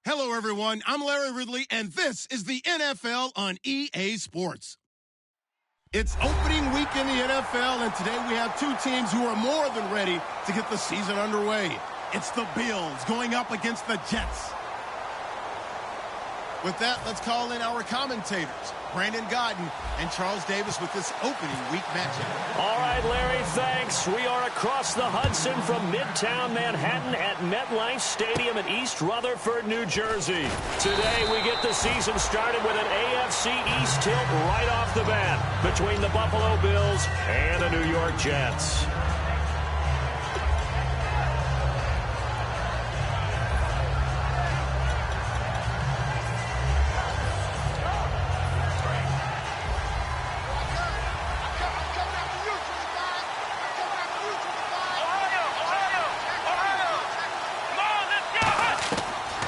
Hello, everyone. I'm Larry Ridley, and this is the NFL on EA Sports. It's opening week in the NFL, and today we have two teams who are more than ready to get the season underway. It's the Bills going up against the Jets. With that, let's call in our commentators, Brandon Godden and Charles Davis, with this opening week matchup. All right, Larry, thanks. We are across the Hudson from Midtown Manhattan at MetLife Stadium in East Rutherford, New Jersey. Today, we get the season started with an AFC East tilt right off the bat between the Buffalo Bills and the New York Jets.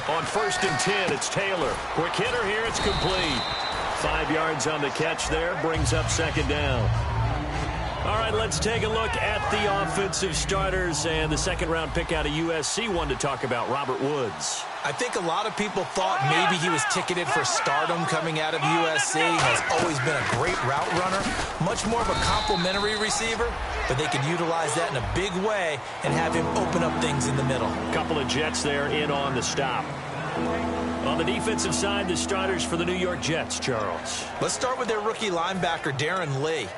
On 1st and 10, it's Taylor. Quick hitter here, it's complete. 5 yards on the catch there, brings up 2nd down. All right, let's take a look at the offensive starters, and the 2nd-round pick out of USC, one to talk about, Robert Woods. I think a lot of people thought maybe he was ticketed for stardom coming out of USC. Has always been a great route runner, much more of a complimentary receiver, but they can utilize that in a big way and have him open up things in the middle. Couple of Jets there in on the stop. On the defensive side, the starters for the New York Jets, Charles. Let's start with their rookie linebacker, Darren Lee.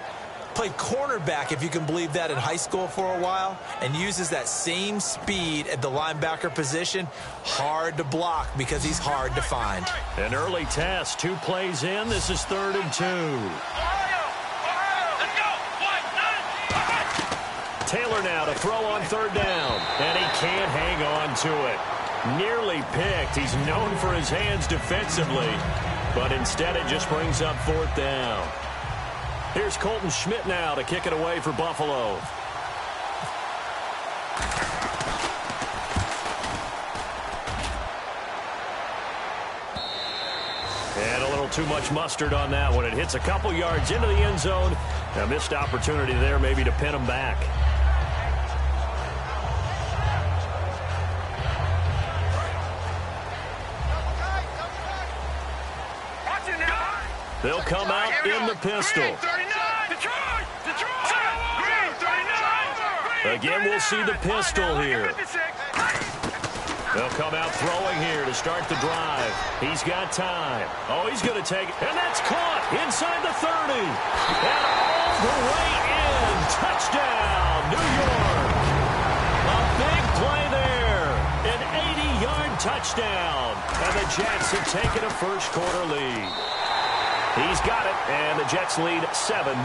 Played cornerback, if you can believe that, in high school for a while, and uses that same speed at the linebacker position. Hard to block because he's hard to find. An early test, 2 plays in. This is 3rd and 2. Taylor now to throw on 3rd down, and he can't hang on to it. Nearly picked. He's known for his hands defensively, but instead it just brings up 4th down. Here's Colton Schmidt now to kick it away for Buffalo. And a little too much mustard on that one. It hits a couple yards into the end zone. A missed opportunity there maybe to pin him back. They'll come out in the pistol. Again, we'll see the pistol here. They'll come out throwing here to start the drive. He's got time. Oh, he's going to take it. And that's caught inside the 30. And all the way in. Touchdown, New York. A big play there. An 80-yard touchdown. And the Jets have taken a first-quarter lead. He's got it, and the Jets lead 7-0.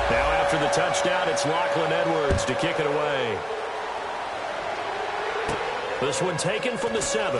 Now after the touchdown, it's Lachlan Edwards to kick it away. This one taken from the 7.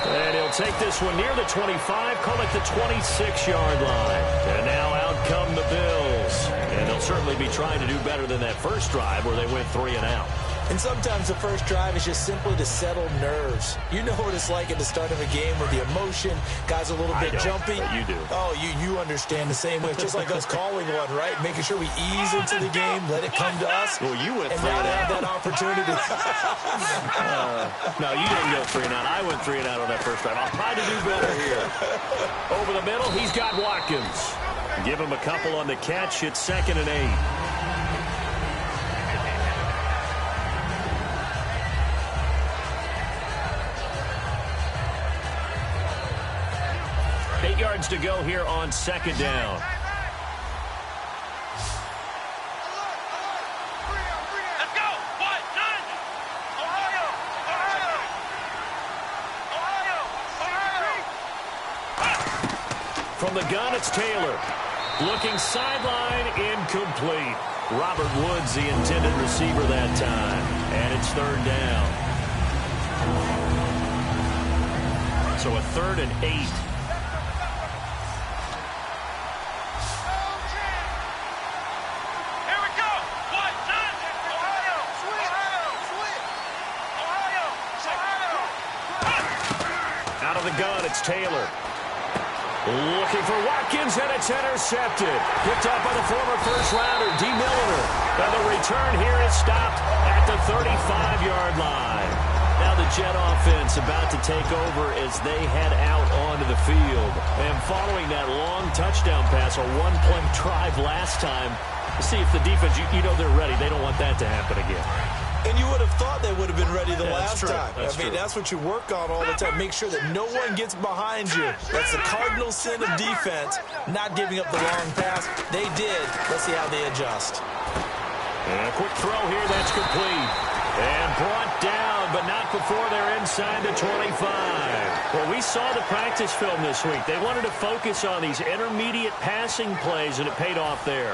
And he'll take this one near the 25, call it the 26-yard line. And now out come the Bills. And they'll certainly be trying to do better than that first drive where they went 3 and out. And sometimes the first drive is just simply to settle nerves. You know what it's like at the start of a game with the emotion. Guys a little bit jumpy. But you do. Oh, you understand the same way. It's just like us calling one, right? Making sure we ease into the game, let it come to us. Well, you went and 3 now and have out. that opportunity. No, you didn't go 3 and out. I went 3 and out on that first drive. I'll try to do better here. Over the middle, he's got Watkins. Give him a couple on the catch. It's 2nd and 8. 8 yards to go here on 2nd down. Let's go. From the gun, it's Taylor. Looking sideline, incomplete. Robert Woods, the intended receiver that time. And it's 3rd down. So a 3rd and 8. Out of the gun, it's Taylor. Looking for Watkins, and it's intercepted. Picked up by the former first-rounder, D. Milliner. And the return here is stopped at the 35-yard line. Now the Jet offense about to take over as they head out onto the field. And following that long touchdown pass, a one-play drive last time, see if the defense, you know they're ready. They don't want that to happen again. And you would have thought they would have been ready the last time. That's true. That's what you work on all the time. Make sure that no one gets behind you. That's the cardinal sin of defense, not giving up the long pass. They did. Let's see how they adjust. And a quick throw here, that's complete. And brought down, but not before they're inside the 25. Well, we saw the practice film this week. They wanted to focus on these intermediate passing plays, and it paid off there.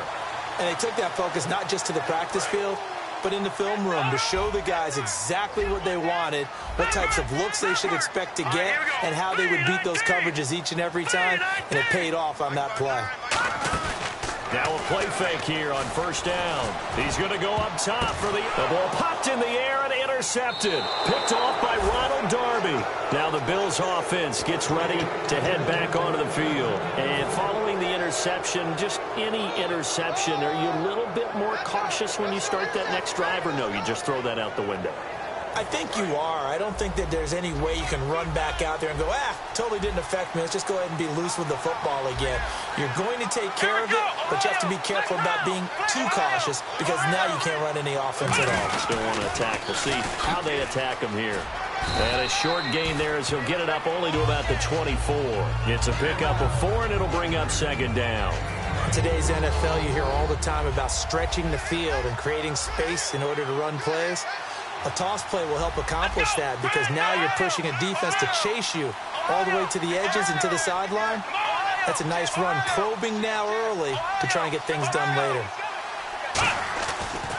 And they took that focus not just to the practice field, but in the film room to show the guys exactly what they wanted, what types of looks they should expect to get, and how they would beat those coverages each and every time, and it paid off on that play. Now a play fake here on first down. He's going to go up top for the ball popped in the air and intercepted. Picked off by Ronald Darby. Now the Bills offense gets ready to head back onto the field. And following the interception, just any interception, are you a little bit more cautious when you start that next drive, or no, you just throw that out the window? I think you are. I don't think that there's any way you can run back out there and go, totally didn't affect me. Let's just go ahead and be loose with the football again. You're going to take care of it, but you have to be careful about being too cautious because now you can't run any offense at all. Still want to attack. We'll see how they attack him here. And a short gain there as he'll get it up only to about the 24. It's a pickup of 4, and it'll bring up second down. In today's NFL, you hear all the time about stretching the field and creating space in order to run plays. A toss play will help accomplish that because now you're pushing a defense to chase you all the way to the edges and to the sideline. That's a nice run, probing now early to try and get things done later.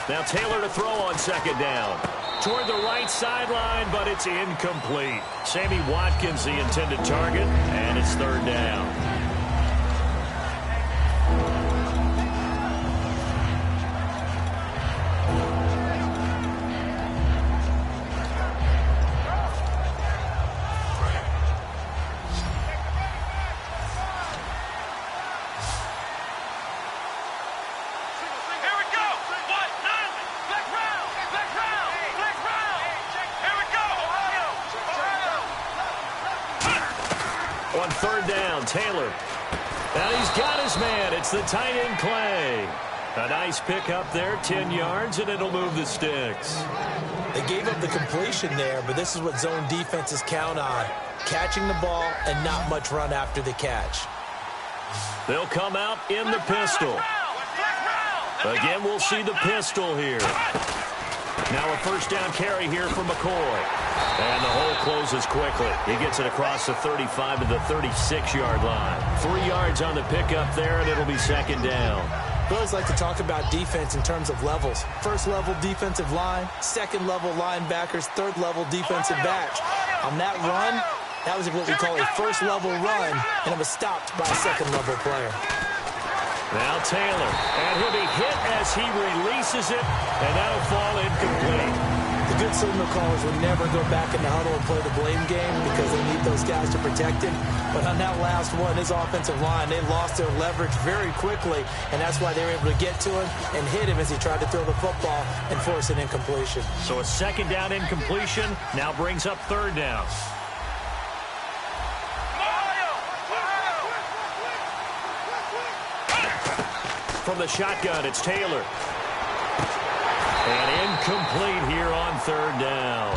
Now Taylor to throw on second down. Toward the right sideline, but it's incomplete. Sammy Watkins, the intended target, and it's third down. On third down, Taylor. And he's got his man. It's the tight end, Clay. A nice pickup there, 10 yards, and it'll move the sticks. They gave up the completion there, but this is what zone defenses count on. Catching the ball and not much run after the catch. They'll come out in the pistol. Again, we'll see the pistol here. Now a first down carry here for McCoy. And the hole closes quickly. He gets it across the 35 to the 36-yard line. 3 yards on the pickup there, and it'll be second down. We always like to talk about defense in terms of levels. First-level defensive line, second-level linebackers, third-level defensive backs. On that run, that was what we call a first-level run, and it was stopped by a second-level player. Now Taylor, and he'll be hit as he releases it, and that'll fall incomplete. The good signal callers will never go back in the huddle and play the blame game because they need those guys to protect him. But on that last one, his offensive line, they lost their leverage very quickly, and that's why they were able to get to him and hit him as he tried to throw the football and force an incompletion. So a second down incompletion now brings up third down. From the shotgun, it's Taylor. And incomplete here on third down.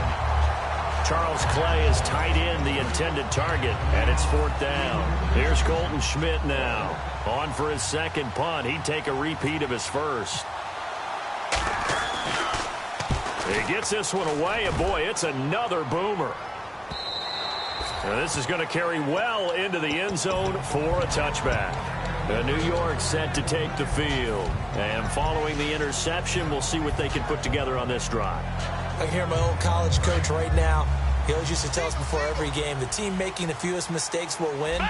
Charles Clay is tight end, the intended target, and it's fourth down. Here's Colton Schmidt now. On for his second punt. He'd take a repeat of his first. He gets this one away, and boy, it's another boomer. Now this is going to carry well into the end zone for a touchback. New York set to take the field. And following the interception, we'll see what they can put together on this drive. I can hear my old college coach right now. He always used to tell us before every game, the team making the fewest mistakes will win.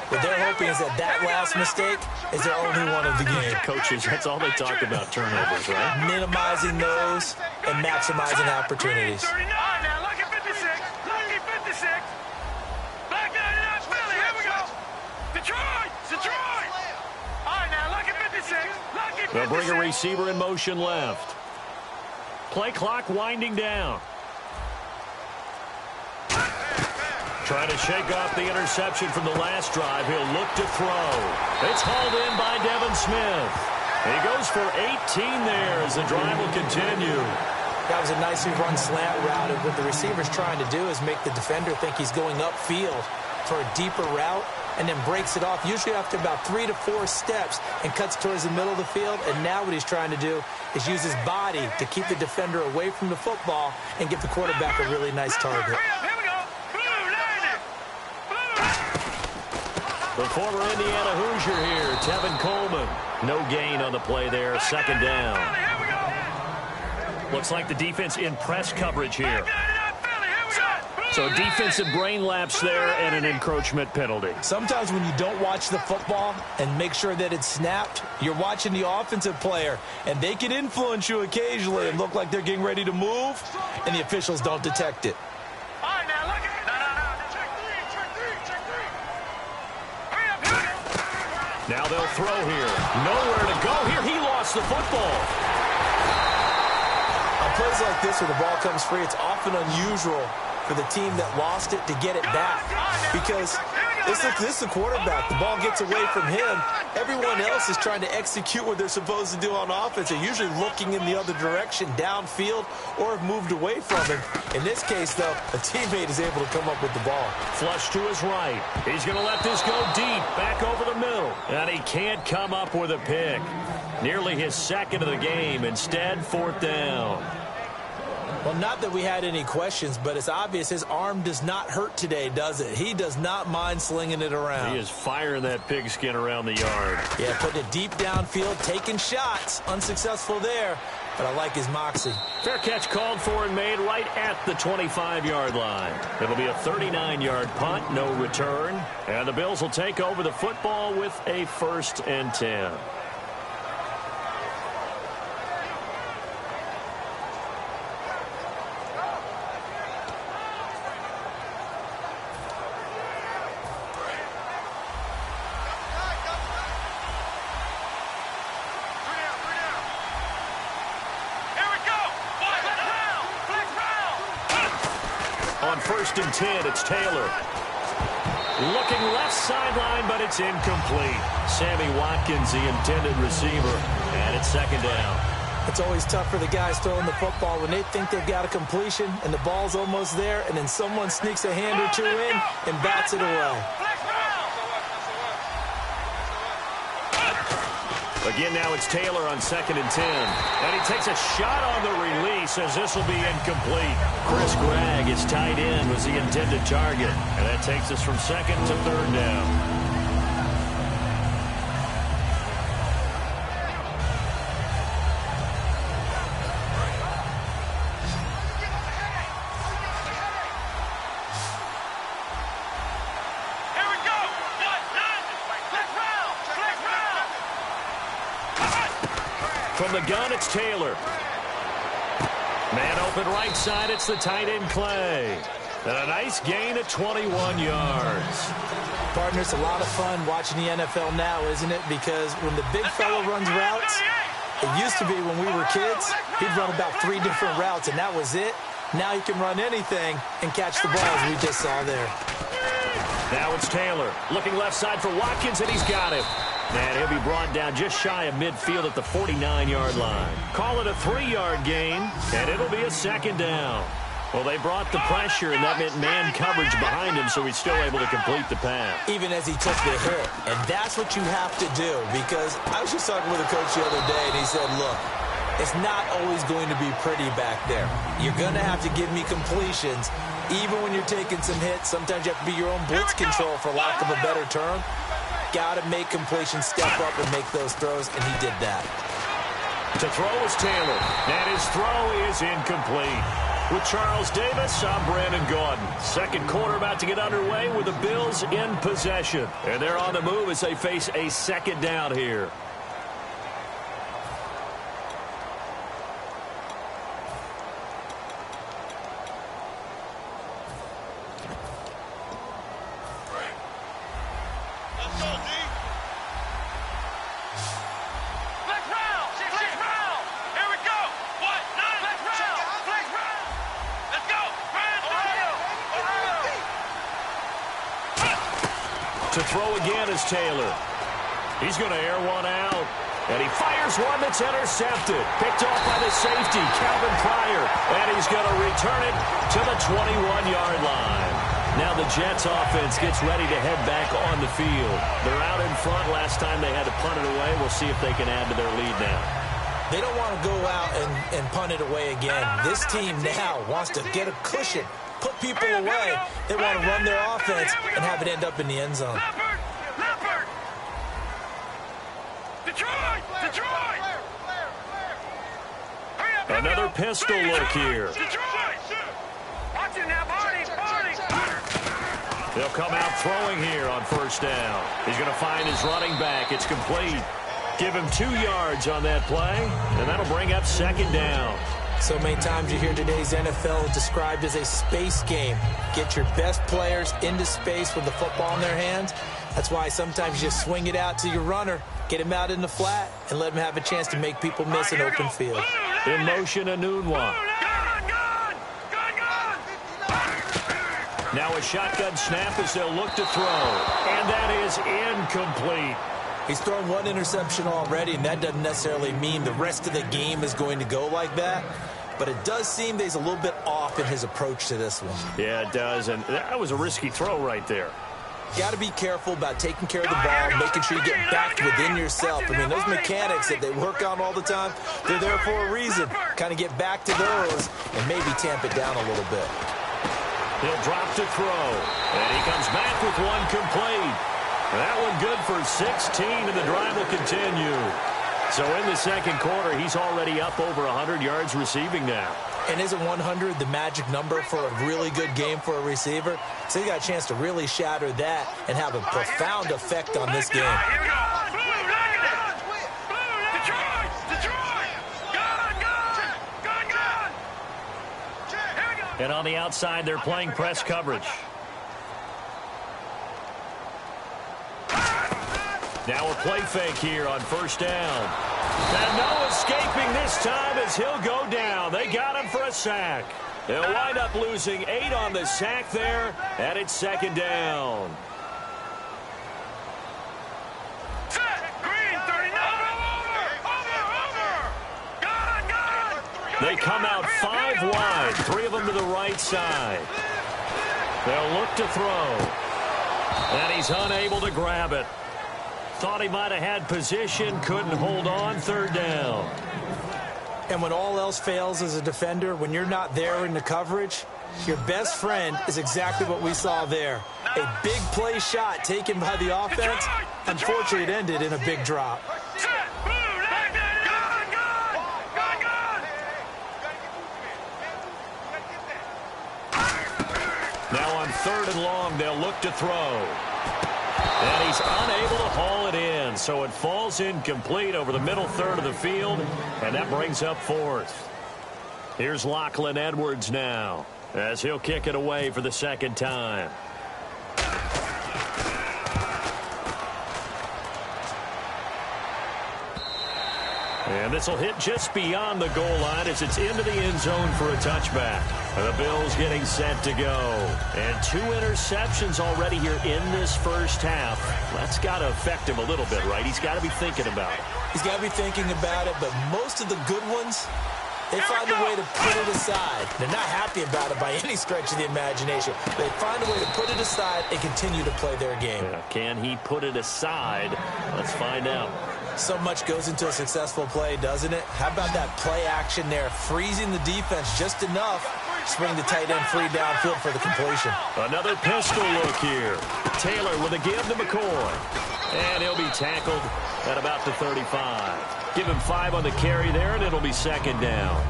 What they're hoping is that that last mistake is their only one of the game. Coaches, that's all they talk about, turnovers, right? Minimizing those and maximizing opportunities. They'll bring a receiver in motion left. Play clock winding down. Trying to shake off the interception from the last drive. He'll look to throw. It's hauled in by Devin Smith. He goes for 18 there as the drive will continue. That was a nicely run slant route, and what the receiver's trying to do is make the defender think he's going upfield for a deeper route, and then breaks it off, usually after about 3 to 4 steps, and cuts towards the middle of the field. And now what he's trying to do is use his body to keep the defender away from the football and give the quarterback a really nice target. The former Indiana Hoosier here, Tevin Coleman. No gain on the play there, second down. Looks like the defense in press coverage here. So defensive brain lapse there and an encroachment penalty. Sometimes when you don't watch the football and make sure that it's snapped, you're watching the offensive player, and they can influence you occasionally and look like they're getting ready to move, and the officials don't detect it. Now they'll throw here. Nowhere to go here. He lost the football. On plays like this where the ball comes free, it's often unusual for the team that lost it to get it back, because this is the quarterback. The ball gets away from him. Everyone else is trying to execute what they're supposed to do on offense. They're usually looking in the other direction, downfield, or have moved away from him. In this case, though, a teammate is able to come up with the ball. Flush to his right. He's going to let this go deep, back over the middle. And he can't come up with a pick. Nearly his second of the game. Instead, fourth down. Well, not that we had any questions, but it's obvious his arm does not hurt today, does it? He does not mind slinging it around. He is firing that pigskin around the yard. Yeah, putting it deep downfield, taking shots. Unsuccessful there, but I like his moxie. Fair catch called for and made right at the 25-yard line. It'll be a 39-yard punt, no return. And the Bills will take over the football with a 1st and 10. On 1st and 10, it's Taylor. Looking left sideline, but it's incomplete. Sammy Watkins, the intended receiver, and it's second down. It's always tough for the guys throwing the football when they think they've got a completion and the ball's almost there, and then someone sneaks a hand or two in and bats it away. Again, now it's Taylor on 2nd and 10. And he takes a shot on the release as this will be incomplete. Chris Gregg, his tight end, was the intended target. And that takes us from 2nd to 3rd down. From the gun, it's Taylor. Man open right side, it's the tight end Clay. And a nice gain at 21 yards. Partner, it's a lot of fun watching the NFL now, isn't it? Because when the big fella runs routes, it used to be when we were kids, he'd run about 3 different routes, and that was it. Now he can run anything and catch the ball, as we just saw there. Now it's Taylor. Looking left side for Watkins, and he's got him. And he'll be brought down just shy of midfield at the 49-yard line. Call it a 3-yard gain, and it'll be a 2nd down. Well, they brought the pressure, and that meant man coverage behind him, so he's still able to complete the pass. Even as he took the hit. And that's what you have to do, because I was just talking with a coach the other day, and he said, look, it's not always going to be pretty back there. You're going to have to give me completions. Even when you're taking some hits, sometimes you have to be your own blitz control, for lack of a better term. Got to make completions, step up and make those throws, and he did that. To throw is Taylor, and his throw is incomplete. With Charles Davis, I'm Brandon Gordon. Second quarter about to get underway with the Bills in possession. And they're on the move as they face a 2nd down here. To throw again is Taylor. He's going to air one out. And he fires one that's intercepted. Picked off by the safety, Calvin Pryor. And he's going to return it to the 21-yard line. Now the Jets offense gets ready to head back on the field. They're out in front. Last time they had to punt it away. We'll see if they can add to their lead now. They don't want to go out and punt it away again. This team now wants to get a cushion, put people away. They want to run their offense and have it end up in the end zone. Another pistol look here. They'll come out throwing here on first down. He's going to find his running back. It's complete. Give him 2 yards on that play, and that'll bring up second down. So many times you hear today's NFL described as a space game. Get your best players into space with the football in their hands. That's why sometimes you just swing it out to your runner, get him out in the flat, and let him have a chance to make people miss an open field. In motion, Anunwa. Now a shotgun snap as they'll look to throw. And that is incomplete. He's thrown one interception already, and that doesn't necessarily mean the rest of the game is going to go like that. But it does seem that he's a little bit off in his approach to this one. Yeah, it does, and that was a risky throw right there. Got to be careful about taking care of the ball, making sure you get back within yourself. I mean, those mechanics that they work on all the time, they're there for a reason. Kind of get back to those and maybe tamp it down a little bit. He'll drop to throw, and he comes back with one complete. That one good for 16, and the drive will continue. So in the second quarter, he's already up over 100 yards receiving now. And isn't 100 the magic number for a really good game for a receiver? So he got a chance to really shatter that and have a profound effect on this game. And on the outside, they're playing press coverage. Now a play fake here on first down. And no escaping this time as he'll go down. They got him for a sack. They'll wind up losing 8 on the sack there, and it's second down. They come out 5 wide, 3 of them to the right side. They'll look to throw. And he's unable to grab it. Thought he might have had position, couldn't hold on, third down. And when all else fails as a defender, when you're not there in the coverage, your best friend is exactly what we saw there. A big play shot taken by the offense. Unfortunately, it ended in a big drop. Now on third and long, they'll look to throw. And he's unable to haul it in, so it falls incomplete over the middle third of the field, and that brings up fourth. Here's Lachlan Edwards now, as he'll kick it away for the second time. And this will hit just beyond the goal line as it's into the end zone for a touchback. The Bills getting set to go. And 2 interceptions already here in this first half. That's got to affect him a little bit, right? He's got to be thinking about it. He's got to be thinking about it, but most of the good ones, they find a way to put it aside. They're not happy about it by any stretch of the imagination. They find a way to put it aside and continue to play their game. Yeah, can he put it aside? Let's find out. So much goes into a successful play, doesn't it? How about that play action there, freezing the defense just enough to bring the tight end free downfield for the completion. Another pistol look here. Taylor with a give to McCoy. And he'll be tackled at about the 35. Give him 5 on the carry there, and it'll be second down.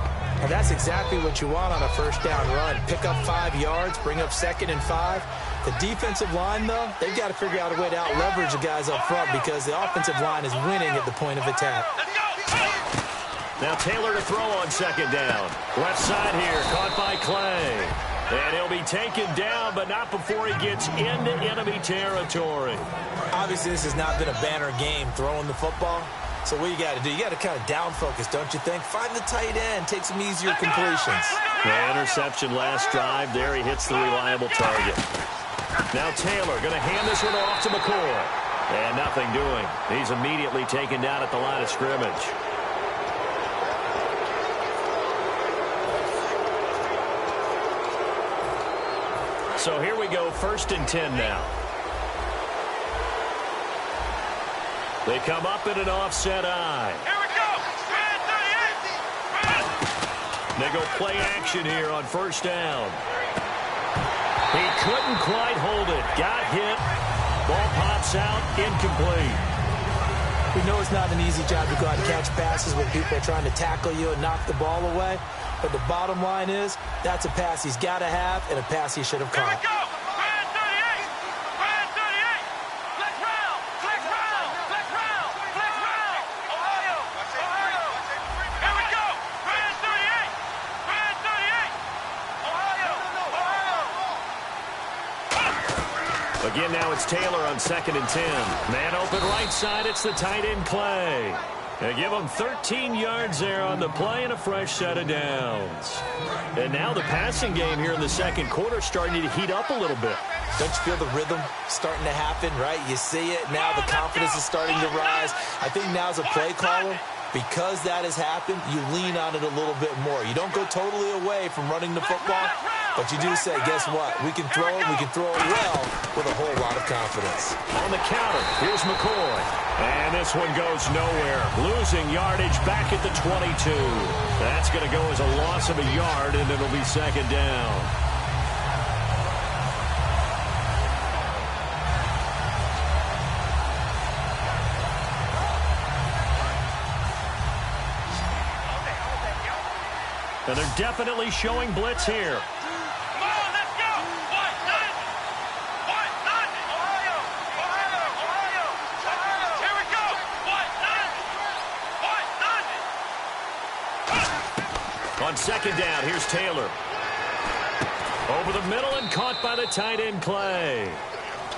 And that's exactly what you want on a first down run. Pick up 5 yards, bring up second and 5. The defensive line, though, they've got to figure out a way to out-leverage the guys up front because the offensive line is winning at the point of attack. Now Taylor to throw on second down. Left side here, caught by Clay. And he'll be taken down, but not before he gets into enemy territory. Obviously, this has not been a banner game throwing the football. So what you got to do, you got to kind of down focus, don't you think? Find the tight end, take some easier completions. The interception last drive. There he hits the reliable target. Now Taylor going to hand this one off to McCoy. And nothing doing. He's immediately taken down at the line of scrimmage. So here we go, 1st and 10 now. They come up in an offset eye. Here we go. They go play action here on 1st down. He couldn't quite hold it. Got hit. Ball pops out, incomplete. We know it's not an easy job to go out and catch passes when people are trying to tackle you and knock the ball away. But the bottom line is, that's a pass he's got to have and a pass he should have caught. Here we go. Brand 38. Brand 38. Flex round. Flex round. Flex round. Flex round. Ohio. Ohio. Here we go. Brand 38. Brand 38. Ohio. Ohio. Again, now it's Taylor on 2nd and 10. Man open right side. It's the tight end play. They give him 13 yards there on the play and a fresh set of downs. And now the passing game here in the 2nd quarter starting to heat up a little bit. Don't you feel the rhythm starting to happen, right? You see it. Now the confidence is starting to rise. I think now as a play caller, because that has happened, you lean on it a little bit more. You don't go totally away from running the football, but you do say, guess what? We can throw it. We can throw it well with a whole lot of confidence. On the counter, here's McCoy. And this one goes nowhere. Losing yardage back at the 22. That's going to go as a loss of a yard, and it'll be 2nd down. And they're definitely showing blitz here. Come on, let's go. What? None. What? None. Ohio. Ohio. Ohio. Ohio. Here we go. What? None. What? None. On 2nd down, here's Taylor. Over the middle and caught by the tight end Clay.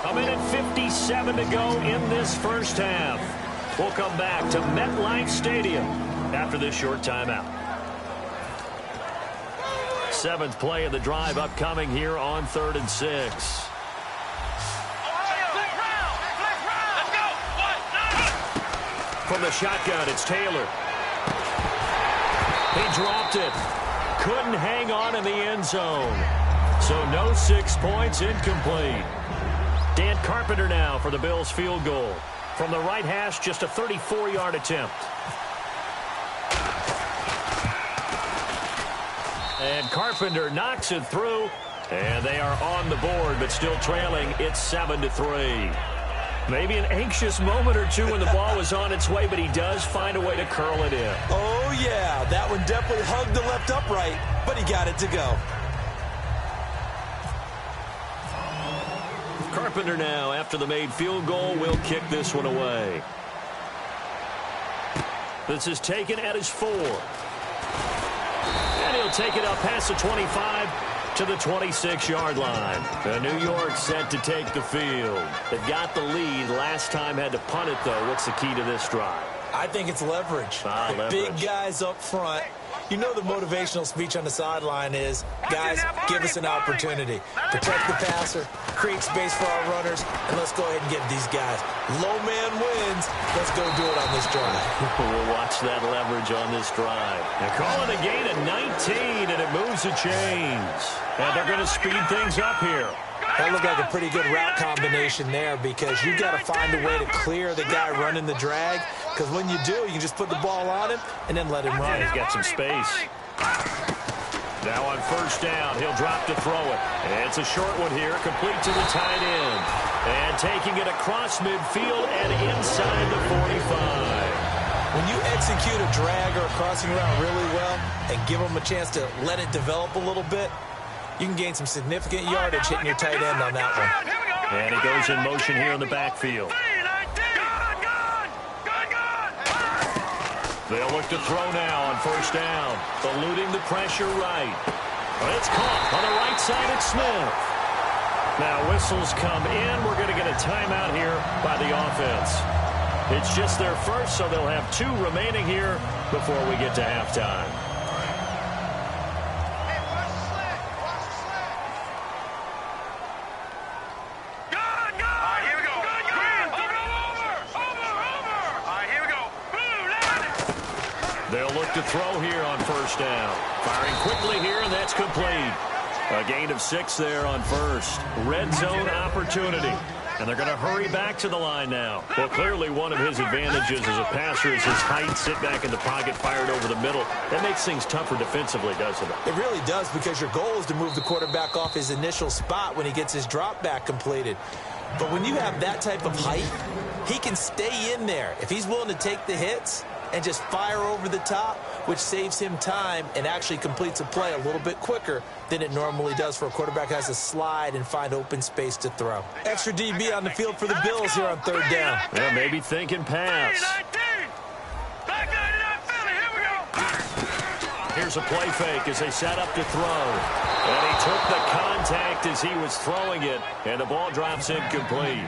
A minute 57 to go in this 1st half. We'll come back to MetLife Stadium after this short timeout. 7th play of the drive upcoming here on 3rd and 6. Let's go. What? None. From the shotgun, it's Taylor. He dropped it. Couldn't hang on in the end zone. So no 6 points, incomplete. Dan Carpenter now for the Bills field goal. From the right hash, just a 34-yard attempt. And Carpenter knocks it through. And they are on the board, but still trailing. It's 7-3. Maybe an anxious moment or two when the ball was on its way, but he does find a way to curl it in. Oh, yeah. That one definitely hugged the left upright, but he got it to go. Carpenter now, after the made field goal, will kick this one away. This is taken at his 4. And he'll take it up past the 25 to the 26-yard line. New York set to take the field. They've got the lead. Last time had to punt it, though. What's the key to this drive? I think it's leverage. Leverage. Big guys up front. You know the motivational speech on the sideline is, guys, give us an opportunity. Protect the passer, create space for our runners, and let's go ahead and give these guys. Low man wins. Let's go do it on this drive. We'll watch that leverage on this drive. They're calling a gain of 19, and it moves the chains. And they're going to speed things up here. That looked like a pretty good route combination there because you've got to find a way to clear the guy running the drag. Because when you do, you can just put the ball on him and then let him run. He's got some space. Now on 1st down, he'll drop to throw it. And it's a short one here, complete to the tight end. And taking it across midfield and inside the 45. When you execute a drag or a crossing route really well and give them a chance to let it develop a little bit, you can gain some significant yardage hitting your tight end on that one. And he goes in motion here in the backfield. They'll look to throw now on 1st down. Eluding the pressure right. It's caught on the right side at Smith. Now whistles come in. We're going to get a timeout here by the offense. It's just their first, so they'll have 2 remaining here before we get to halftime. look to throw here on first down. Firing quickly here, and that's complete. A gain of 6 there on first. Red zone opportunity. And they're going to hurry back to the line now. Well, clearly one of his advantages as a passer is his height. Sit back in the pocket, fired over the middle. That makes things tougher defensively, doesn't it? It really does, because your goal is to move the quarterback off his initial spot when he gets his drop back completed. But when you have that type of height, he can stay in there if he's willing to take the hits and just fire over the top, which saves him time and actually completes a play a little bit quicker than it normally does for a quarterback who has to slide and find open space to throw. Extra DB on the field for the Bills here on third down. Yeah, maybe thinking pass. Here's a play fake as they set up to throw. And he took the contact as he was throwing it, and the ball drops incomplete.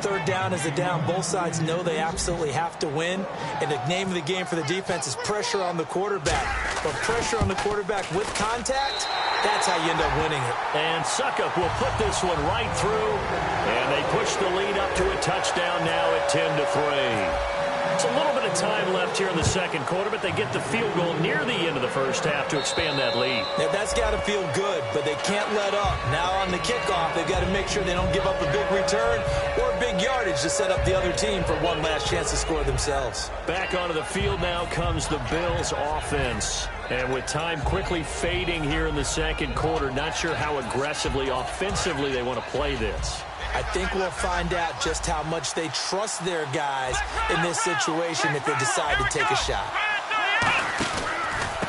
Third down is a down. Both sides know they absolutely have to win, and the name of the game for the defense is pressure on the quarterback. But pressure on the quarterback with contact, that's how you end up winning it. And Suckup will put this one right through, and they push the lead up to a touchdown now at 10-3. It's a little bit of time left here in the second quarter, but they get the field goal near the end of the first half to expand that lead. Now, that's got to feel good, but they can't let up. Now on the kickoff, they've got to make sure they don't give up a big return or big yardage to set up the other team for one last chance to score themselves. Back onto the field now comes the Bills offense. And with time quickly fading here in the second quarter, not sure how aggressively, offensively they want to play this. I think we'll find out just how much they trust their guys in this situation if they decide to take a shot.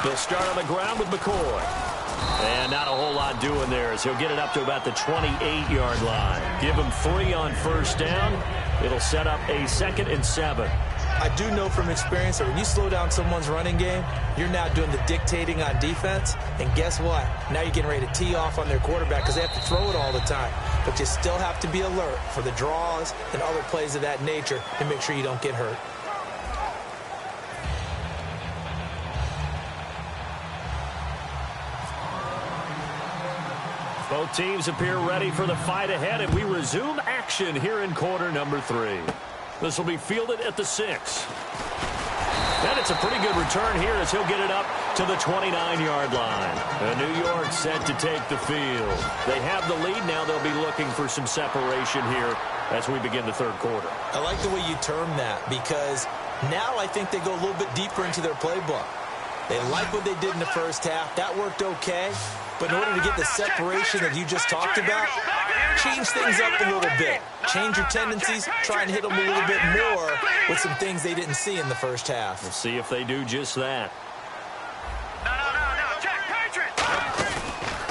They'll start on the ground with McCoy. And not a whole lot doing there as he'll get it up to about the 28-yard line. Give him 3 on first down. It'll set up a 2nd and 7. I do know from experience that when you slow down someone's running game, you're now doing the dictating on defense. And guess what? Now you're getting ready to tee off on their quarterback because they have to throw it all the time. But you still have to be alert for the draws and other plays of that nature to make sure you don't get hurt. Both teams appear ready for the fight ahead, and we resume action here in quarter number 3. This will be fielded at the 6. And it's a pretty good return here as he'll get it up to the 29-yard line. And New York set to take the field. They have the lead now. They'll be looking for some separation here as we begin the third quarter. I like the way you term that because now I think they go a little bit deeper into their playbook. They like what they did in the first half. That worked okay. But in order to get the separation that you just talked about, change things up a little bit. Change your tendencies, try and hit them a little bit more with some things they didn't see in the first half. We'll see if they do just that.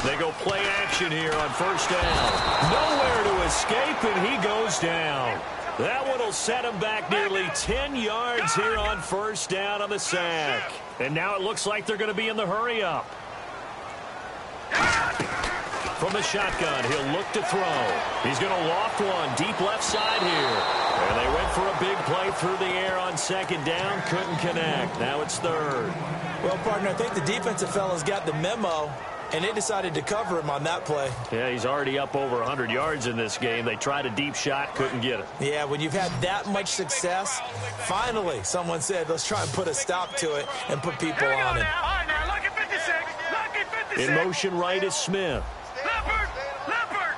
They go play action here on first down. Nowhere to escape, and he goes down. That one will set him back nearly 10 yards here on first down on the sack. And now it looks like they're going to be in the hurry-up. From the shotgun, he'll look to throw. He's going to loft one deep left side here. And they went for a big play through the air on second down. Couldn't connect. Now it's third. Well, partner, I think the defensive fellas got the memo, and they decided to cover him on that play. Yeah, he's already up over 100 yards in this game. They tried a deep shot, couldn't get it. Yeah, when you've had that much success, finally someone said, let's try and put a stop to it and put people on it. In motion right is Smith. Leopard!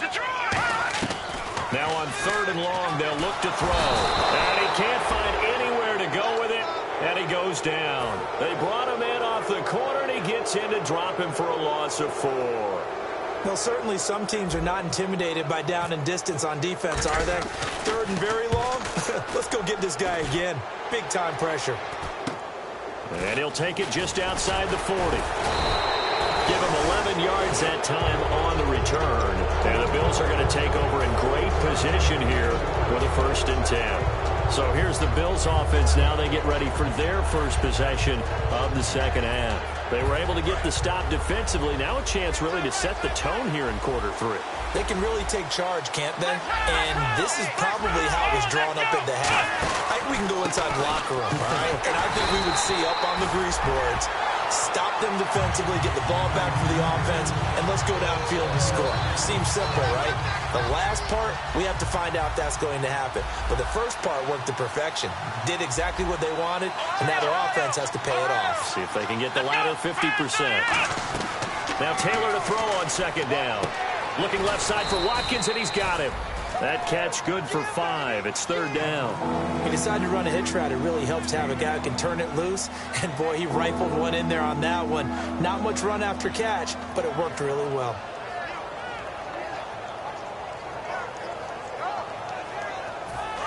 Detroit! Now on third and long, they'll look to throw. And he can't find anywhere to go with it, and he goes down. They brought him in off the corner, and he gets in to drop him for a loss of 4. Well, certainly some teams are not intimidated by down and distance on defense, are they? Third and very long? Let's go get this guy again. Big-time pressure. And he'll take it just outside the 40. Give him 11 yards that time on the return. And the Bills are going to take over in great position here with a 1st and 10. So here's the Bills offense now. They get ready for their first possession of the second half. They were able to get the stop defensively. Now a chance really to set the tone here in quarter 3. They can really take charge, can't they? And this is probably how it was drawn up at the half. I think we can go inside the locker room, all right? And I think we would see up on the grease boards, stop them defensively, get the ball back for the offense, and let's go downfield and score. Seems simple, right? The last part, we have to find out if that's going to happen. But the first part worked to perfection. Did exactly what they wanted, and now their offense has to pay it off. See if they can get the latter 50%. Now Taylor to throw on second down. Looking left side for Watkins, and he's got him. That catch good for 5. It's third down. He decided to run a hitch route. It really helped to have a guy who can turn it loose. And, boy, he rifled one in there on that one. Not much run after catch, but it worked really well.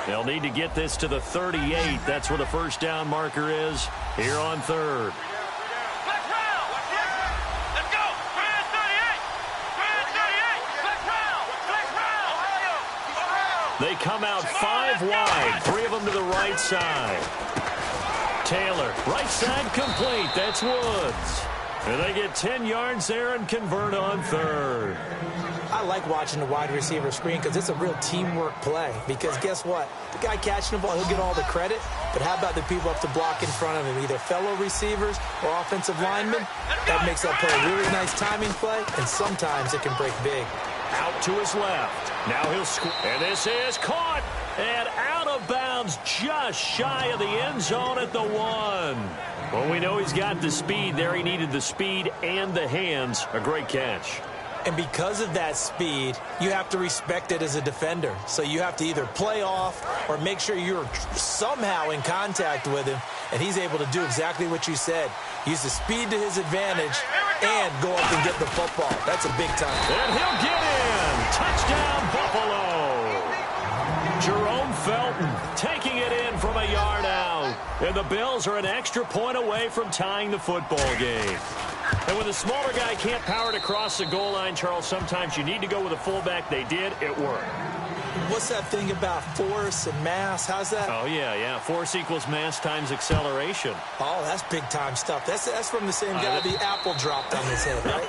They'll need to get this to the 38. That's where the first down marker is here on third. They come out 5 wide, 3 of them to the right side. Taylor, right side complete. That's Woods. And they get 10 yards there and convert on third. I like watching the wide receiver screen because it's a real teamwork play. Because guess what? The guy catching the ball, he'll get all the credit. But how about the people up to block in front of him, either fellow receivers or offensive linemen? That makes that play a really nice timing play, and sometimes it can break big. Out to his left. Now he'll score. And this is caught. And out of bounds just shy of the end zone at the 1. Well, we know he's got the speed there. He needed the speed and the hands. A great catch. And because of that speed, you have to respect it as a defender. So you have to either play off or make sure you're somehow in contact with him. And he's able to do exactly what you said. Use the speed to his advantage and go up and get the football. That's a big time. And he'll get in. Touchdown, Buffalo. Jerome Felton taking it in from a yard out. And the Bills are an extra point away from tying the football game. And when the smaller guy can't power it across the goal line, Charles, sometimes you need to go with a fullback. They did. It worked. What's that thing about force and mass? How's that? Oh, yeah. Force equals mass times acceleration. Oh, that's big-time stuff. That's from the same guy the apple dropped on his head, right?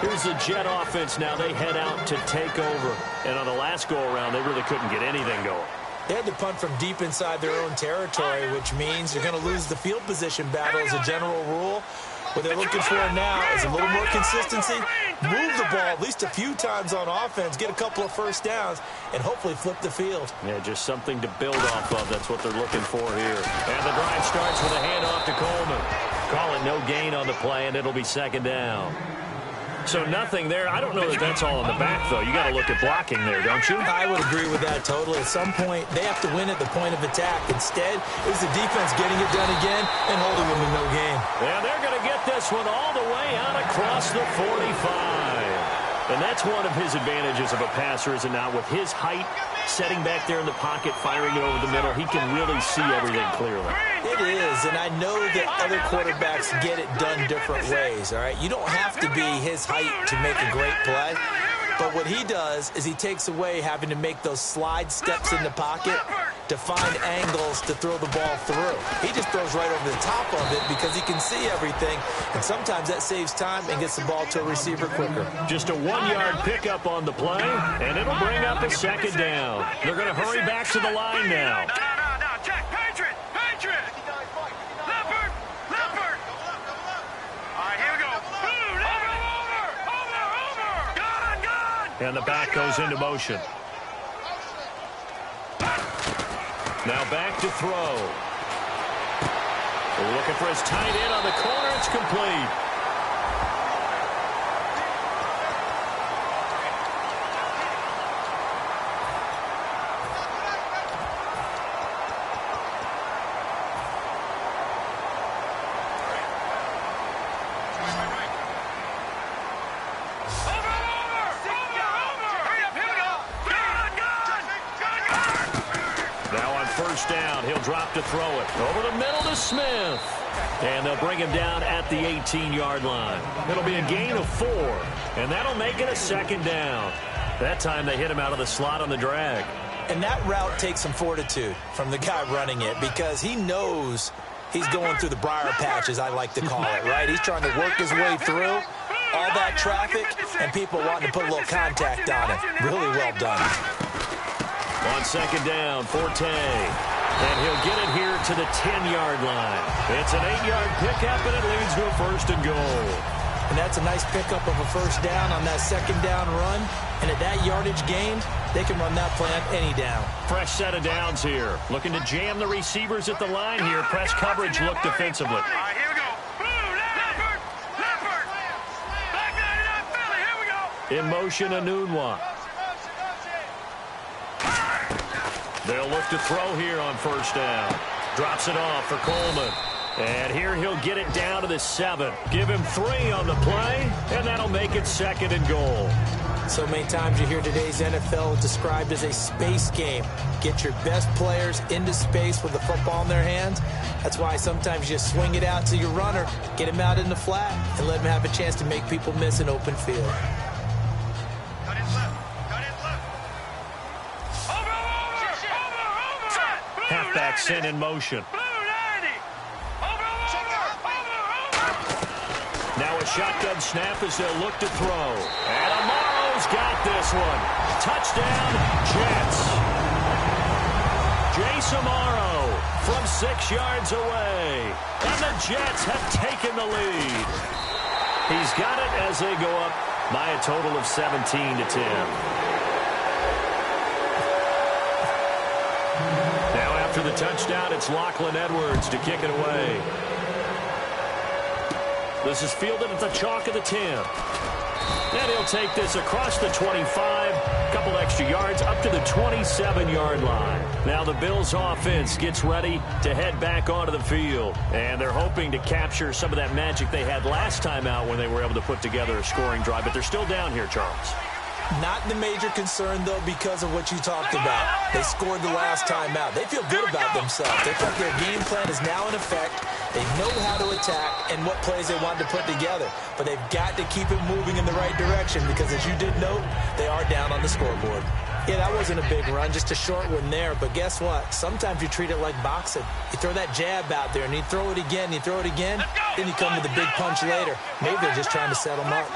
Here's the Jet offense now. They head out to take over. And on the last go-around, they really couldn't get anything going. They had to punt from deep inside their own territory, which means you're going to lose the field position battle as a general rule. What they're looking for now is a little more consistency, move the ball at least a few times on offense, get a couple of first downs, and hopefully flip the field. Yeah, just something to build off of. That's what they're looking for here. And the drive starts with a handoff to Coleman. Call it no gain on the play, and it'll be second down. So nothing there. I don't know that that's all in the back, though. You got to look at blocking there, don't you? I would agree with that totally. At some point, they have to win at the point of attack. Instead, it was the defense getting it done again and holding them to no gain. Yeah, they're going to get this one all the way out across the 45. And that's one of his advantages of a passer, is it not? With his height, setting back there in the pocket, firing it over the middle, he can really see everything clearly. It is, and I know that other quarterbacks get it done different ways, all right? You don't have to be his height to make a great play, but what he does is he takes away having to make those slide steps in the pocket to find angles to throw the ball through. He just throws right over the top of it because he can see everything, and sometimes that saves time and gets the ball to a receiver quicker. Just a 1-yard pickup on the play, and it'll bring up a second down. They're going to hurry back to the line now. No, Jack, Patriot. Leopard. All right, here we go. Over. Gun. And the back goes into motion. Now back to throw. We're looking for his tight end on the corner. It's complete. Down. He'll drop to throw it. Over the middle to Smith. And they'll bring him down at the 18-yard line. It'll be a gain of 4. And that'll make it a second down. That time they hit him out of the slot on the drag. And that route takes some fortitude from the guy running it because he knows he's going through the briar patch, as I like to call it, right? He's trying to work his way through all that traffic and people wanting to put a little contact on it. Really well done. On second down, Forte. And he'll get it here out to the 10-yard line. It's an 8-yard pickup, and it leads to a 1st and goal. And that's a nice pickup of a 1st down on that 2nd down run. And at that yardage gained, they can run that play on any down. Fresh set of downs here. Looking to jam the receivers at the line here. Press coverage look defensively. All right, here we go. Leopard. Back 99 Philly. Here we go. In motion, Anunwa. They'll look to throw here on 1st down. Drops it off for Coleman. And here he'll get it down to the 7. Give him 3 on the play, and that'll make it 2nd and goal. So many times you hear today's NFL described as a space game. Get your best players into space with the football in their hands. That's why sometimes you just swing it out to your runner, get him out in the flat, and let him have a chance to make people miss an open field. Cut it left. Over. Halfback sent in motion. Now a shotgun snap as they'll look to throw. And Amaro's got this one. Touchdown, Jets. Jace Amaro from 6 yards away. And the Jets have taken the lead. He's got it as they go up by a total of 17-10. Now after the touchdown, it's Lachlan Edwards to kick it away. This is fielded at the chalk of the 10. And he'll take this across the 25, a couple extra yards, up to the 27-yard line. Now the Bills' offense gets ready to head back onto the field. And they're hoping to capture some of that magic they had last time out when they were able to put together a scoring drive. But they're still down here, Charles. Not the major concern, though, because of what you talked about. They scored the last time out. They feel good about themselves. They feel like their game plan is now in effect. They know how to attack and what plays they want to put together. But they've got to keep it moving in the right direction because, as you did note, they are down on the scoreboard. Yeah, that wasn't a big run, just a short one there. But guess what? Sometimes you treat it like boxing. You throw that jab out there, and you throw it again, then you come with a big punch later. Maybe they're just trying to set them up.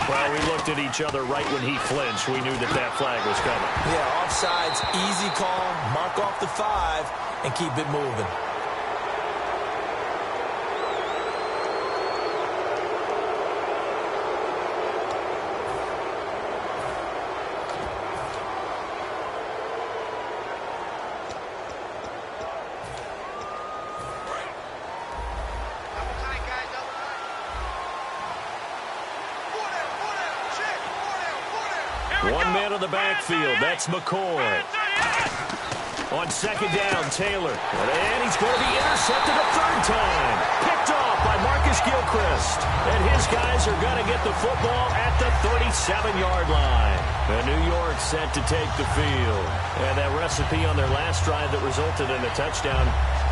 Well, we looked at each other right when he flinched. We knew that flag was coming. Yeah, offsides, easy call, mark off the 5, and keep it moving. One man on the backfield. That's McCoy. On 2nd down, Taylor. And he's going to be intercepted a 3rd time. Picked off by Marcus Gilchrist. And his guys are going to get the football at the 37-yard line. And New York set to take the field. And that recipe on their last drive that resulted in a touchdown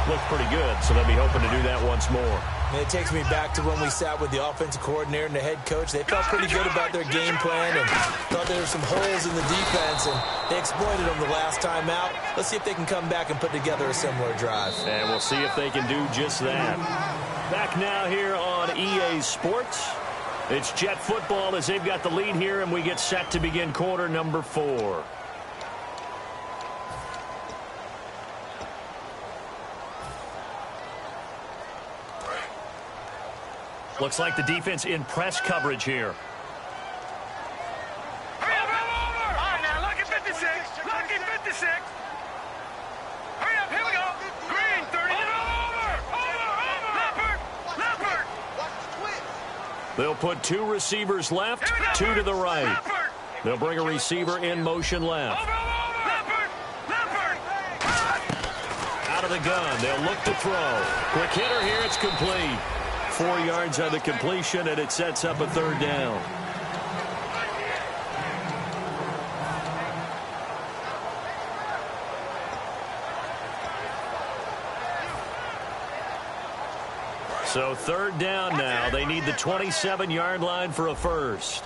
looked pretty good. So they'll be hoping to do that once more. And it takes me back to when we sat with the offensive coordinator and the head coach. They felt pretty good about their game plan and thought there were some holes in the defense, and they exploited them the last time out. Let's see if they can come back and put together a similar drive. And we'll see if they can do just that. Back now here on EA Sports. It's Jet football as they've got the lead here, and we get set to begin quarter number 4. Looks like the defense in press coverage here. Hurry up, over! All right, now, lucky 56. Lucky 56. Hurry up, here we go. Green, 30. Over! Leopard! They'll put 2 receivers left, 2 to the right. They'll bring a receiver in motion left. Leopard! Out of the gun, they'll look to throw. Quick hitter here, it's complete. 4 yards on the completion, and it sets up a 3rd down. So 3rd down now. They need the 27-yard line for a first.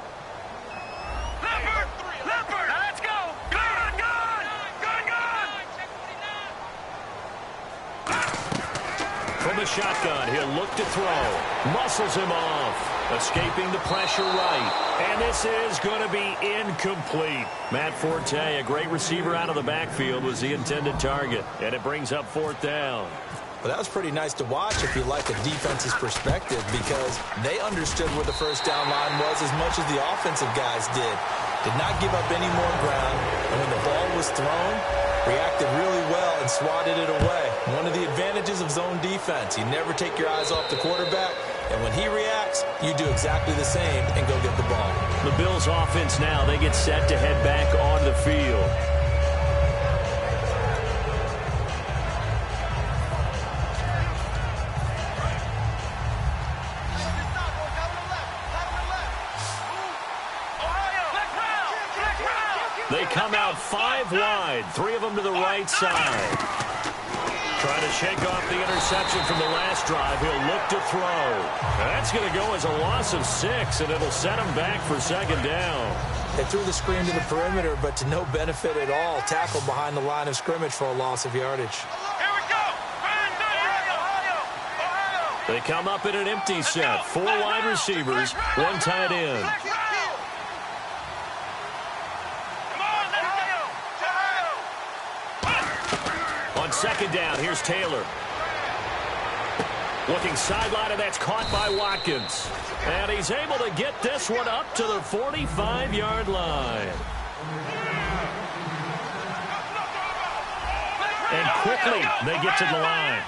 Leopard! Now let's go! Gun! From the shotgun, he'll look to throw. Muscles him off. Escaping the pressure right. And this is going to be incomplete. Matt Forte, a great receiver out of the backfield, was the intended target. And it brings up 4th down. Well, that was pretty nice to watch if you like a defense's perspective, because they understood where the first down line was as much as the offensive guys did. Did not give up any more ground, and when the ball was thrown, reacted really well and swatted it away. One of the advantages of zone defense, you never take your eyes off the quarterback, and when he reacts, you do exactly the same and go get the ball. The Bills offense now, they get set to head back on the field. They come out 5 wide, 3 of them to the right side. Trying to shake off the interception from the last drive. He'll look to throw. That's going to go as a loss of 6, and it'll set him back for 2nd down. They threw the screen to the perimeter, but to no benefit at all. Tackled behind the line of scrimmage for a loss of yardage. Here we go. Ohio. They come up in an empty set. 4 wide receivers, 1 tight end. On 2nd down, here's Taylor. Looking sideline, and that's caught by Watkins. And he's able to get this one up to the 45-yard line. And quickly, they get to the line.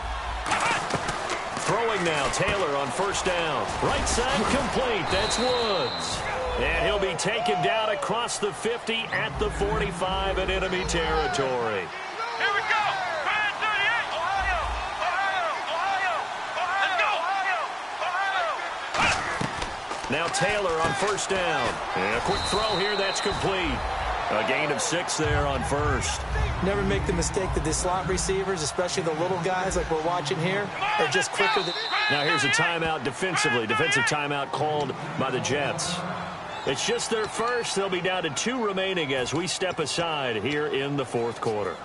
Throwing now, Taylor on 1st down. Right side complete, that's Woods. And he'll be taken down across the 50 at the 45 in enemy territory. Here we go. Ohio. Now Taylor on 1st down. And a quick throw here, that's complete. A gain of 6 there on 1st. Never make the mistake that the slot receivers, especially the little guys like we're watching here, are just quicker than... Now here's a timeout defensively. Defensive timeout called by the Jets. It's just their first. They'll be down to 2 remaining as we step aside here in the 4th quarter.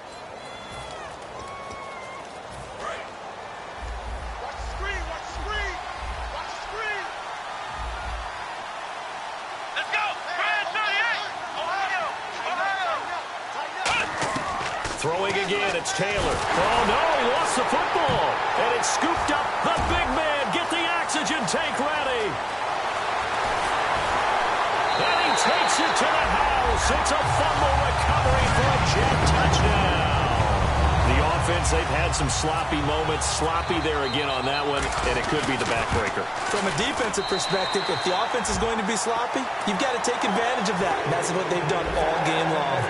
Throwing again, it's Taylor. Oh, no, he lost the football. And it's scooped up. The big man, get the oxygen tank ready. And he takes it to the house. It's a fumble recovery for a Jet touchdown. The offense, they've had some sloppy moments. Sloppy there again on that one, and it could be the backbreaker. From a defensive perspective, if the offense is going to be sloppy, you've got to take advantage of that. And that's what they've done all game long.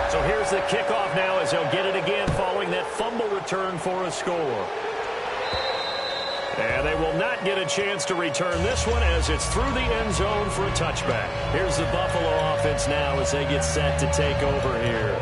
So here's the kickoff now as they'll get it again following that fumble return for a score. And they will not get a chance to return this one as it's through the end zone for a touchback. Here's the Buffalo offense now as they get set to take over here.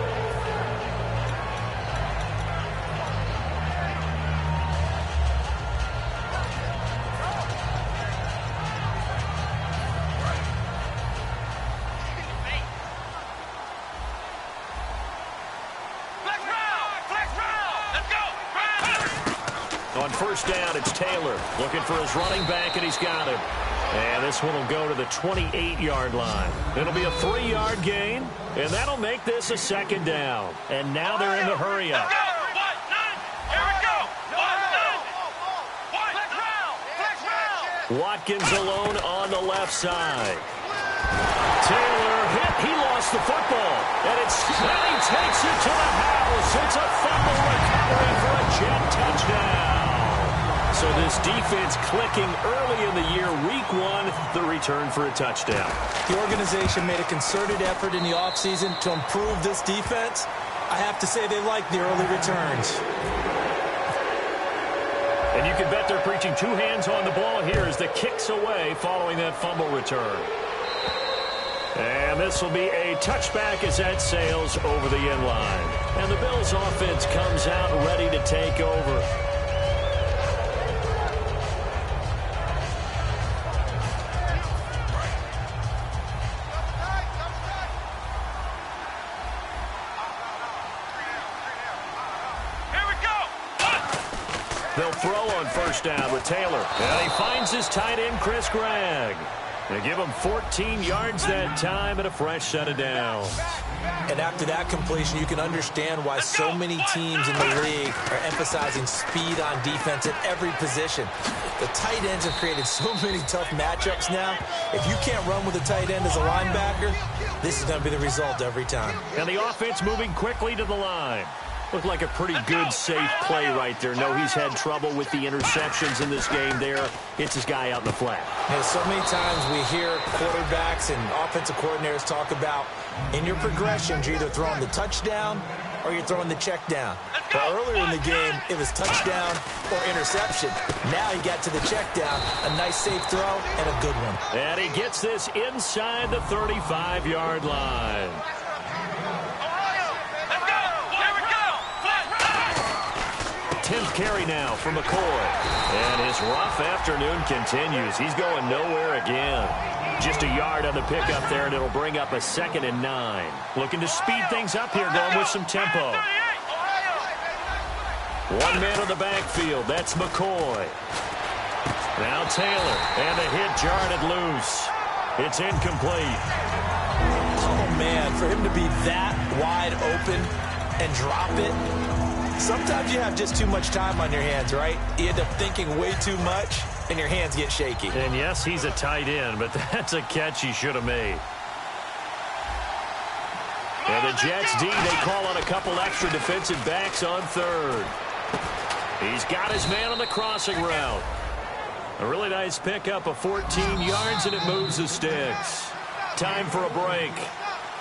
On 1st down, it's Taylor looking for his running back, and he's got him. And this one will go to the 28-yard line. It'll be a 3-yard gain, and that'll make this a 2nd down. And now they're in the hurry-up. Watkins alone on the left side. Taylor hit. He lost the football. And he takes it to the house. It's a fumble recovery for a Jet touchdown. So this defense clicking early in the year, week 1, the return for a touchdown. The organization made a concerted effort in the offseason to improve this defense. I have to say they like the early returns. And you can bet they're preaching 2 hands on the ball here as the kick's away following that fumble return. And this will be a touchback as that sails over the end line. And the Bills offense comes out ready to take over. They'll throw on first down with Taylor. And he finds his tight end, Chris Gregg. They give him 14 yards that time and a fresh set of downs. And after that completion, you can understand why so many teams in the league are emphasizing speed on defense at every position. The tight ends have created so many tough matchups now. If you can't run with a tight end as a linebacker, this is going to be the result every time. And the offense moving quickly to the line. Looked like a pretty good, safe play right there. No, he's had trouble with the interceptions in this game there. Hits his guy out in the flat. And so many times we hear quarterbacks and offensive coordinators talk about in your progressions, you're either throwing the touchdown or you're throwing the check down. But earlier in the game, it was touchdown or interception. Now he got to the check down, a nice safe throw, and a good one. And he gets this inside the 35-yard line. 10th carry now for McCoy. And his rough afternoon continues. He's going nowhere again. Just a yard on the pickup there, and it'll bring up a 2nd and 9. Looking to speed things up here, going with some tempo. One man on the backfield. That's McCoy. Now Taylor. And the hit jarred it loose. It's incomplete. Oh, man, for him to be that wide open and drop it. Sometimes you have just too much time on your hands, right? You end up thinking way too much, and your hands get shaky. And yes, he's a tight end, but that's a catch he should have made. And the Jets D, they call on a couple extra defensive backs on 3rd. He's got his man on the crossing route. A really nice pickup of 14 yards, and it moves the sticks. Time for a break.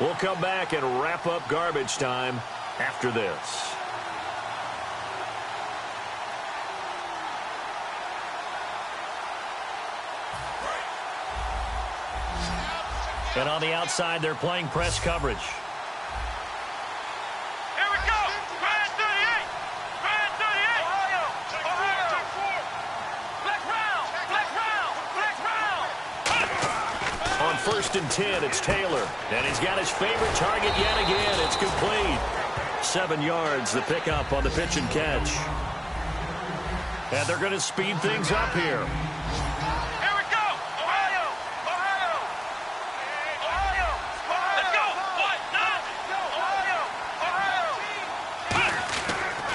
We'll come back and wrap up garbage time after this. And on the outside, they're playing press coverage. Here we go. Grand 38. Grand 38. Ohio. Black round. Black round. Black round. On 1st and 10, it's Taylor. And he's got his favorite target yet again. It's complete. 7 yards, the pickup on the pitch and catch. And they're going to speed things up here.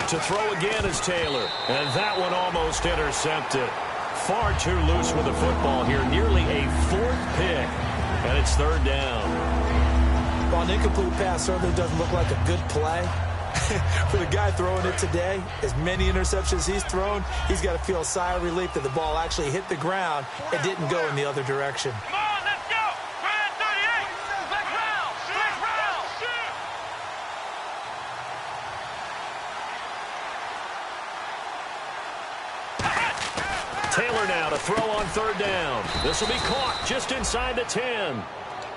To throw again is Taylor. And that one almost intercepted. Far too loose with the football here. Nearly a 4th pick. And it's 3rd down. Well, an incomplete pass certainly doesn't look like a good play. For the guy throwing it today, as many interceptions he's thrown, he's got to feel a sigh of relief that the ball actually hit the ground and didn't go in the other direction. Come on, let's go. Grand 38. Black round. Black round. Taylor now to throw on 3rd down. This will be caught just inside the 10.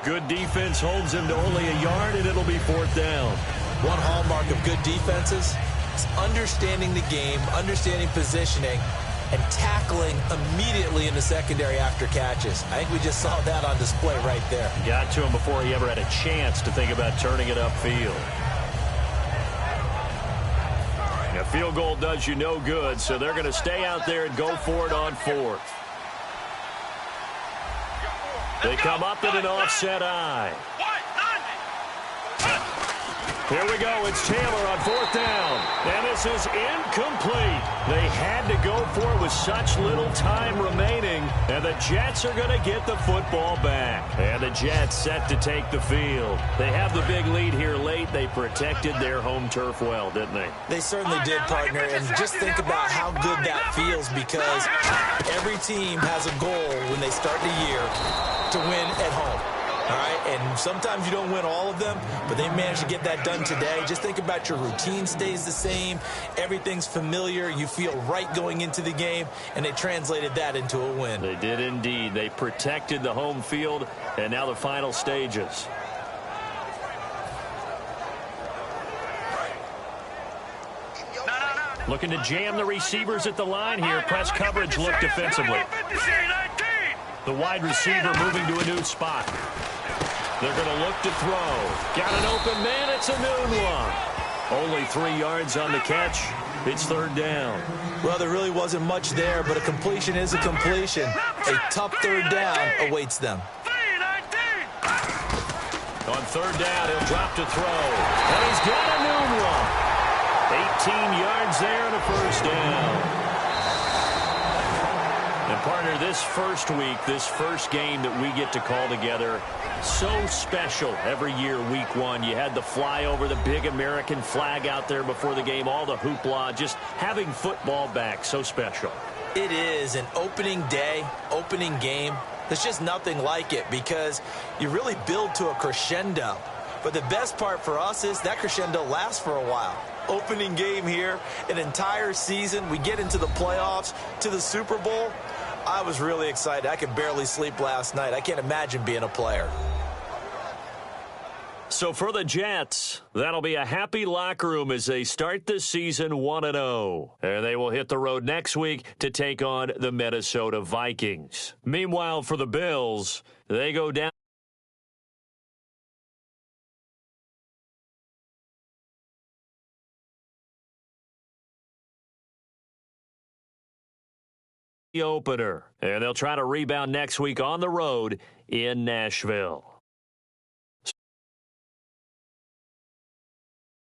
Good defense holds him to only a yard, and it'll be 4th down. One hallmark of good defenses is understanding the game, understanding positioning, and tackling immediately in the secondary after catches. I think we just saw that on display right there. Got to him before he ever had a chance to think about turning it upfield. A field goal does you no good, so they're going to stay out there and go for it on 4th. They come up in an offset eye. Here we go. It's Taylor on 4th down. And this is incomplete. They had to go for it with such little time remaining. And the Jets are going to get the football back. And the Jets set to take the field. They have the big lead here late. They protected their home turf well, didn't they? They certainly did, partner. And just think about how good that feels, because every team has a goal when they start the year to win at home. All right, and sometimes you don't win all of them, but they managed to get that done today. Just think about your routine stays the same. Everything's familiar. You feel right going into the game, and they translated that into a win. They did indeed. They protected the home field, and now the final stages. Looking to jam the receivers at the line here. Press coverage look defensively. The wide receiver moving to a new spot. They're going to look to throw. Got an open man. It's a noon one. Only 3 yards on the catch. It's third down. Well, there really wasn't much there, but a completion is a completion. A tough third down awaits them. On third down, he'll drop to throw. And he's got a new one. 18 yards there and a first down. And, partner, this first week, this first game that we get to call together, so special every year, week one. You had the flyover, the big American flag out there before the game, all the hoopla, just having football back, so special. It is an opening day, opening game. There's just nothing like it because you really build to a crescendo. But the best part for us is that crescendo lasts for a while. Opening game here, an entire season. We get into the playoffs, to the Super Bowl. I was really excited. I could barely sleep last night. I can't imagine being a player. So for the Jets, that'll be a happy locker room as they start this season 1-0. And they will hit the road next week to take on the Minnesota Vikings. Meanwhile, for the Bills, they go down the opener. And they'll try to rebound next week on the road in Nashville.